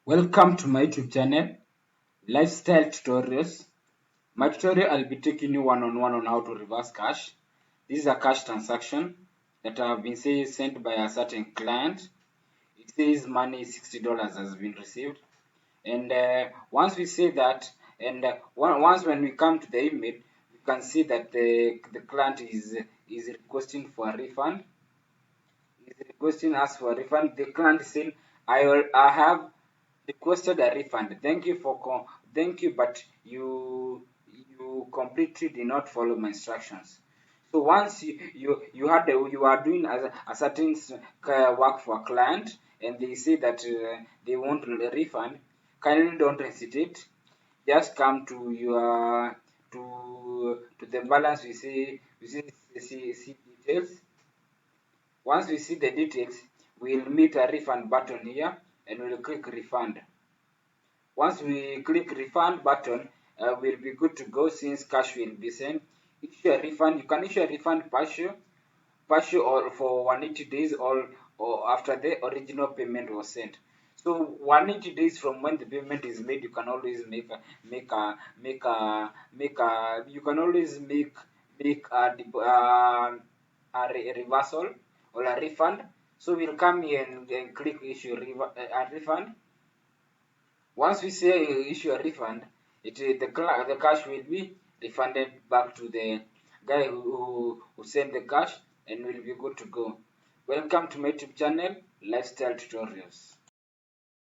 Welcome to my YouTube channel, Lifestyle Tutorials. My tutorial, I'll be taking you one-on-one on how to reverse cash. This is a cash transaction that have been sent by a certain client. It says money $60 has been received. And once we say that, and once when we come to the email, we can see that the client is requesting for a refund. Is requesting us for a refund. The client is saying, I have requested a refund. Thank you, but you completely did not follow my instructions. So once you are doing a certain work for a client and they say that they want a refund, kindly don't hesitate. Just come to your to the balance. We see details. Once we see the details, we'll meet a refund button here and we'll click refund. Once we click refund button, we'll be good to go since cash will be sent. Issue a refund. You can issue a refund partial or for 180 days or after the original payment was sent. So 180 days from when the payment is made, you can always you can always make a reversal or a refund. So we'll come here and click issue a refund. Once we say issue a refund, the cash will be refunded back to the guy who sent the cash and will be good to go. Welcome to my YouTube channel, Lifestyle Tutorials.